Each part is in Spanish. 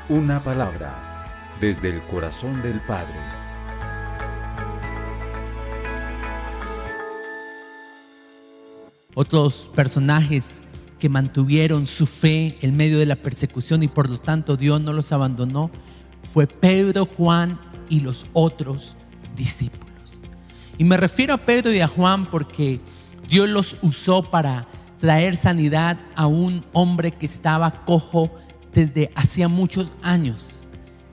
Una palabra desde el corazón del Padre. Otros personajes que mantuvieron su fe en medio de la persecución y por lo tanto Dios no los abandonó fue Pedro, Juan y los otros discípulos. Y me refiero a Pedro y a Juan porque Dios los usó para traer sanidad a un hombre que estaba cojo desde hacía muchos años.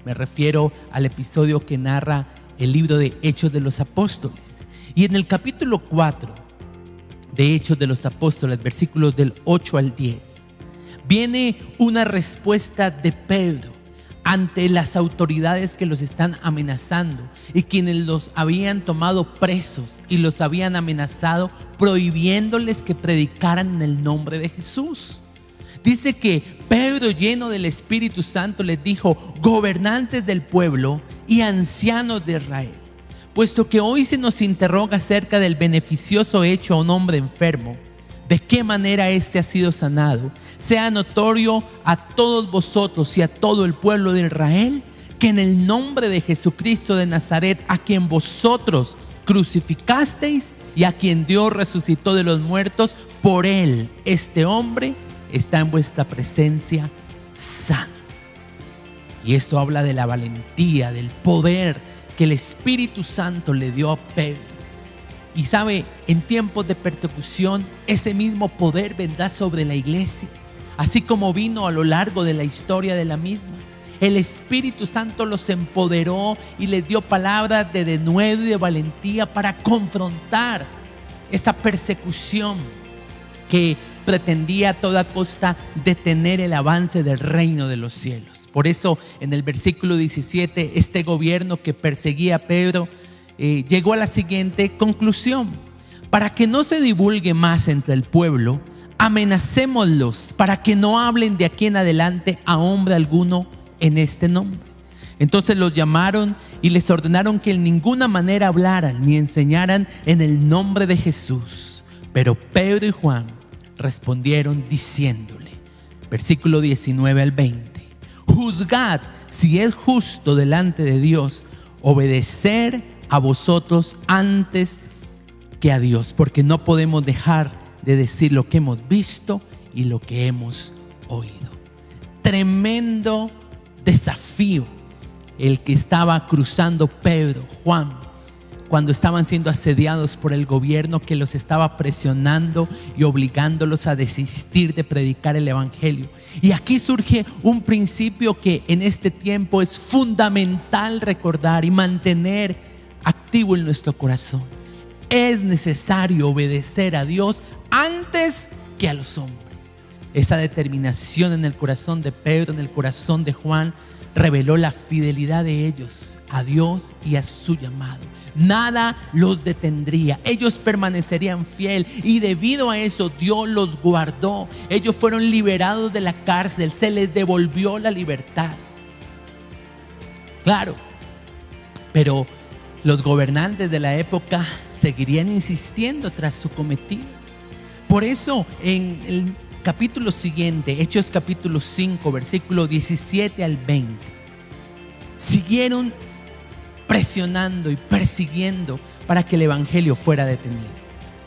Me refiero al episodio que narra el libro de Hechos de los Apóstoles. Y en el capítulo 4 de Hechos de los Apóstoles, versículos del 8 al 10, viene una respuesta de Pedro ante las autoridades que los están amenazando y quienes los habían tomado presos y los habían amenazado prohibiéndoles que predicaran en el nombre de Jesús. Dice que Pedro, lleno del Espíritu Santo, les dijo: gobernantes del pueblo y ancianos de Israel, puesto que hoy se nos interroga acerca del beneficioso hecho a un hombre enfermo, de qué manera éste ha sido sanado, sea notorio a todos vosotros y a todo el pueblo de Israel que en el nombre de Jesucristo de Nazaret, a quien vosotros crucificasteis y a quien Dios resucitó de los muertos, por él este hombre está en vuestra presencia sano. Y esto habla de la valentía, del poder que el Espíritu Santo le dio a Pedro. Y sabe, en tiempos de persecución, ese mismo poder vendrá sobre la iglesia, así como vino a lo largo de la historia de la misma. El Espíritu Santo los empoderó y les dio palabras de denuedo y de valentía para confrontar esa persecución que pretendía a toda costa detener el avance del reino de los cielos. Por eso en el versículo 17, este gobierno que perseguía a Pedro llegó a la siguiente conclusión: para que no se divulgue más entre el pueblo, amenacémoslos para que no hablen de aquí en adelante a hombre alguno en este nombre. Entonces los llamaron y les ordenaron que en ninguna manera hablaran ni enseñaran en el nombre de Jesús. Pero Pedro y Juan respondieron diciéndole, versículo 19 al 20: juzgad si es justo delante de Dios obedecer a vosotros antes que a Dios, porque no podemos dejar de decir lo que hemos visto y lo que hemos oído. Tremendo desafío el que estaba cruzando Pedro, Juan, cuando estaban siendo asediados por el gobierno que los estaba presionando y obligándolos a desistir de predicar el evangelio. Y aquí surge un principio que en este tiempo es fundamental recordar y mantener activo en nuestro corazón. Es necesario obedecer a Dios antes que a los hombres. Esa determinación en el corazón de Pedro, en el corazón de Juan, reveló la fidelidad de ellos a Dios y a su llamado. Nada los detendría. Ellos permanecerían fiel y debido a eso Dios los guardó. Ellos fueron liberados de la cárcel, se les devolvió la libertad. Claro, pero los gobernantes de la época seguirían insistiendo tras su cometido. Por eso en el capítulo siguiente, Hechos capítulo 5, versículo 17 al 20, siguieron presionando y persiguiendo para que el evangelio fuera detenido.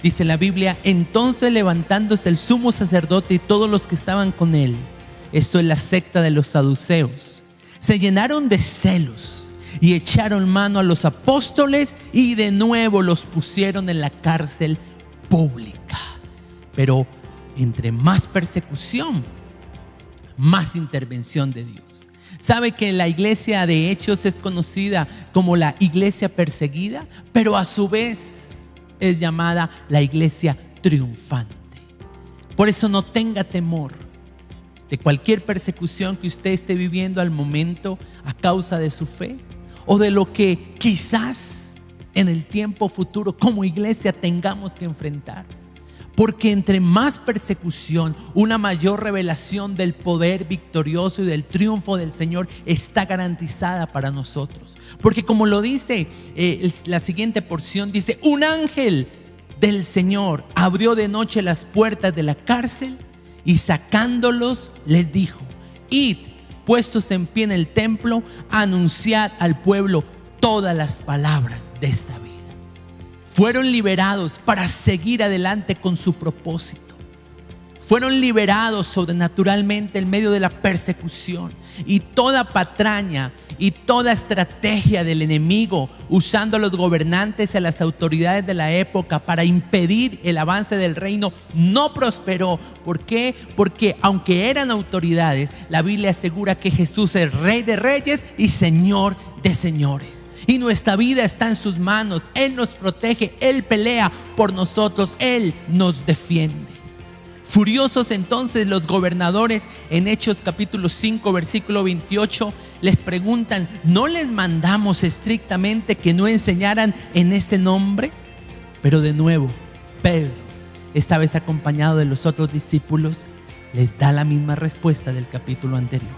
Dice la Biblia: entonces levantándose el sumo sacerdote y todos los que estaban con él, esto es la secta de los saduceos, se llenaron de celos y echaron mano a los apóstoles y de nuevo los pusieron en la cárcel pública. Pero entre más persecución, más intervención de Dios. ¿Sabe que la iglesia de Hechos es conocida como la iglesia perseguida? Pero a su vez es llamada la iglesia triunfante. Por eso no tenga temor de cualquier persecución que usted esté viviendo al momento a causa de su fe, o de lo que quizás en el tiempo futuro como iglesia tengamos que enfrentar. Porque entre más persecución, una mayor revelación del poder victorioso y del triunfo del Señor está garantizada para nosotros. Porque como lo dice la siguiente porción, dice: un ángel del Señor abrió de noche las puertas de la cárcel y sacándolos les dijo: id puestos en pie en el templo, anunciad al pueblo todas las palabras de esta vida. Fueron liberados para seguir adelante con su propósito. Fueron liberados sobrenaturalmente en medio de la persecución y toda patraña y toda estrategia del enemigo, usando a los gobernantes y a las autoridades de la época para impedir el avance del reino, no prosperó. ¿Por qué? Porque aunque eran autoridades, la Biblia asegura que Jesús es Rey de Reyes y Señor de Señores. Y nuestra vida está en sus manos. Él nos protege, Él pelea por nosotros, Él nos defiende. Furiosos entonces los gobernadores, en Hechos capítulo 5 versículo 28, les preguntan: ¿no les mandamos estrictamente que no enseñaran en ese nombre? Pero de nuevo, Pedro, esta vez acompañado de los otros discípulos, les da la misma respuesta del capítulo anterior.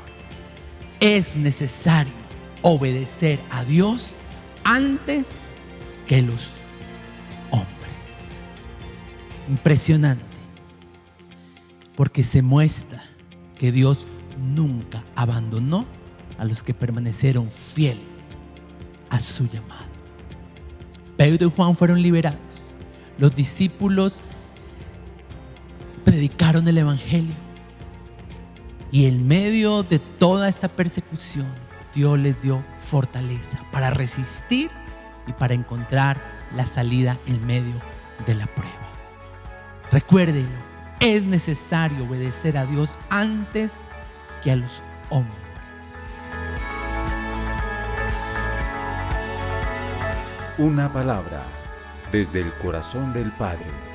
Es necesario obedecer a Dios antes que los hombres. Impresionante. Porque se muestra que Dios nunca abandonó a los que permanecieron fieles a su llamado. Pedro y Juan fueron liberados. Los discípulos predicaron el evangelio. Y en medio de toda esta persecución, Dios les dio fortaleza para resistir y para encontrar la salida en medio de la prueba. Recuérdenlo. Es necesario obedecer a Dios antes que a los hombres. Una palabra desde el corazón del Padre.